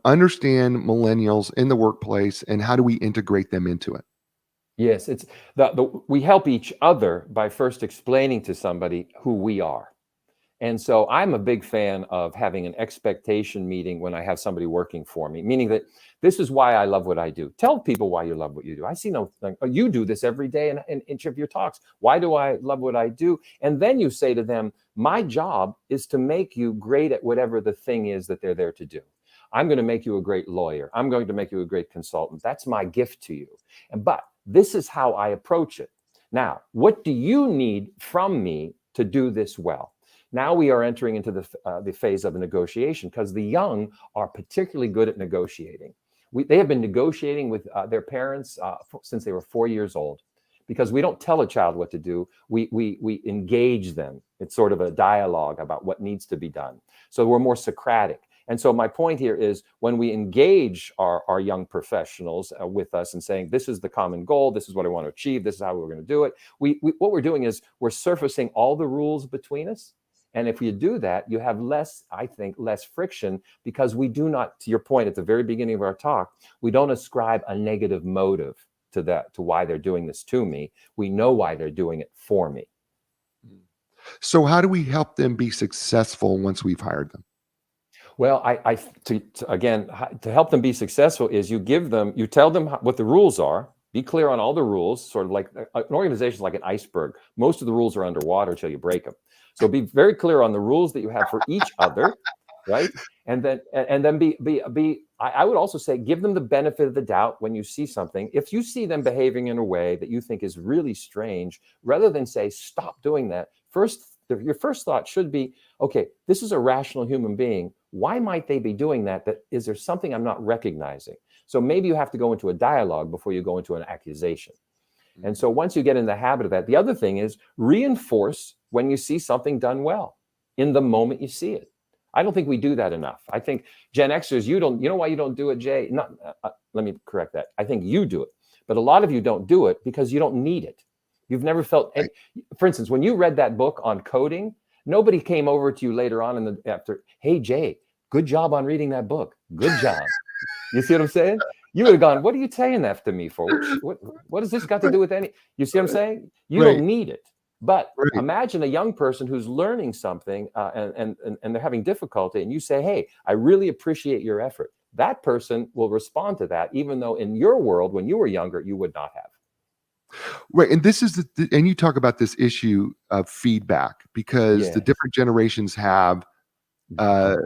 understand millennials in the workplace and how do we integrate them into it? Yes, it's we help each other by first explaining to somebody who we are. And so I'm a big fan of having an expectation meeting when I have somebody working for me, meaning that this is why I love what I do. Tell people why you love what you do. I see you do this every day in each of your talks. Why do I love what I do? And then you say to them, my job is to make you great at whatever the thing is that they're there to do. I'm going to make you a great lawyer. I'm going to make you a great consultant. That's my gift to you. But this is how I approach it. Now, what do you need from me to do this well? Now we are entering into the phase of a negotiation because the young are particularly good at negotiating. They have been negotiating with their parents since they were 4 years old, because we don't tell a child what to do. We engage them. It's sort of a dialogue about what needs to be done. So we're more Socratic. And so my point here is when we engage our young professionals with us and saying, this is the common goal, this is what I want to achieve, this is how we're going to do it. What we're doing is we're surfacing all the rules between us. And if you do that, you have less friction, because we do not, to your point at the very beginning of our talk, we don't ascribe a negative motive to why they're doing this to me. We know why they're doing it for me. So how do we help them be successful once we've hired them? Well, to help them be successful is you tell them what the rules are, be clear on all the rules, sort of like an organization is like an iceberg. Most of the rules are underwater until you break them. So be very clear on the rules that you have for each other, right? And then I would also say, give them the benefit of the doubt when you see something. If you see them behaving in a way that you think is really strange, rather than say, stop doing that, your first thought should be, okay, this is a rational human being. Why might they be doing that? Is there something I'm not recognizing? So maybe you have to go into a dialogue before you go into an accusation. And so once you get in the habit of that, the other thing is reinforce when you see something done well in the moment you see it. I don't think we do that enough. I think Gen Xers, you know why you don't do it, Jay? Let me correct that. I think you do it, but a lot of you don't do it because you don't need it. You've never felt, for instance, when you read that book on coding, nobody came over to you later on after, hey, Jay, good job on reading that book. Good job. You see what I'm saying? You would have gone, what are you saying that to me for? What has this got to do with any? You see what I'm saying? You don't need it. But imagine a young person who's learning something and they're having difficulty, and you say, hey, I really appreciate your effort. That person will respond to that, even though in your world, when you were younger, you would not have. Right. And this is and you talk about this issue of feedback, because the different generations have a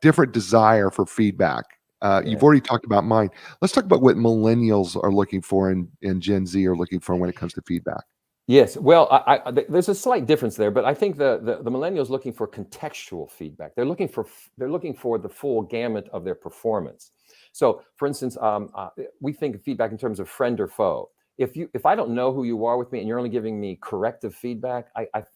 different desire for feedback. You've already talked about mine. Let's talk about what millennials are looking for and Gen Z are looking for when it comes to feedback. Yes, well, there's a slight difference there, but I think the millennials looking for contextual feedback. They're looking for the full gamut of their performance. So, for instance, we think of feedback in terms of friend or foe. if I don't know who you are with me and you're only giving me corrective feedback,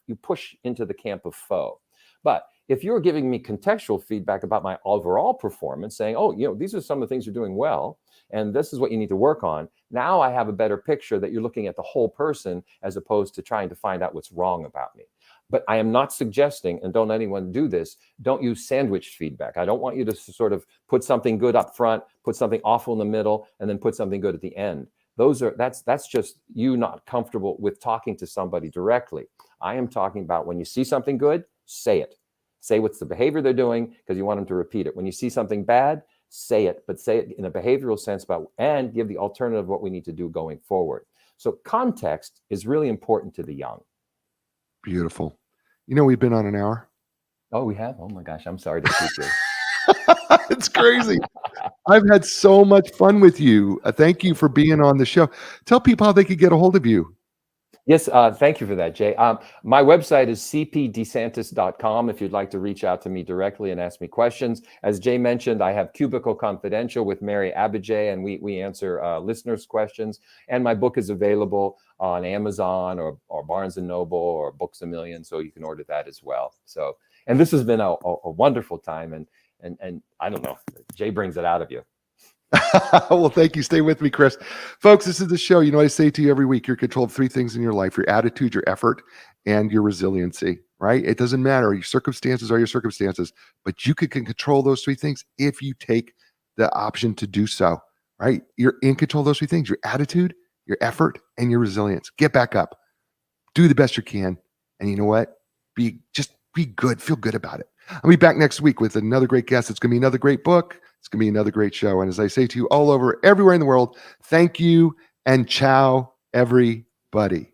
you push into the camp of foe. But if you're giving me contextual feedback about my overall performance, saying, oh, these are some of the things you're doing well, and this is what you need to work on. Now I have a better picture that you're looking at the whole person as opposed to trying to find out what's wrong about me. But I am not suggesting, and don't let anyone do this, don't use sandwich feedback. I don't want you to sort of put something good up front, put something awful in the middle, and then put something good at the end. That's just you not comfortable with talking to somebody directly. I am talking about when you see something good, say it. Say what's the behavior they're doing because you want them to repeat it. When you see something bad, say it, but say it in a behavioral sense and give the alternative of what we need to do going forward. So context is really important to the young. Beautiful. We've been on an hour. Oh, we have? Oh my gosh, I'm sorry to keep you. It's crazy. I've had so much fun with you. Thank you for being on the show. Tell people how they could get a hold of you. Yes, thank you for that, Jay. My website is cpdesantis.com if you'd like to reach out to me directly and ask me questions. As Jay mentioned, I have Cubicle Confidential with Mary Abijay, and we answer listeners' questions. And my book is available on Amazon or Barnes & Noble or Books A Million, so you can order that as well. So, and this has been a wonderful time, and I don't know, Jay brings it out of you. Well, thank you. Stay with me, Chris. Folks, this is the show. You know, I say to you every week, you're controlled 3 things in your life: your attitude, your effort, and your resiliency, right? It doesn't matter. Your circumstances are your circumstances, but you can control those 3 things if you take the option to do so, right? You're in control of those 3 things: your attitude, your effort, and your resilience. Get back up. Do the best you can. And you know what? Be good. Feel good about it. I'll be back next week with another great guest. It's going to be another great book. It's going to be another great show. And as I say to you all over, everywhere in the world, thank you and ciao, everybody.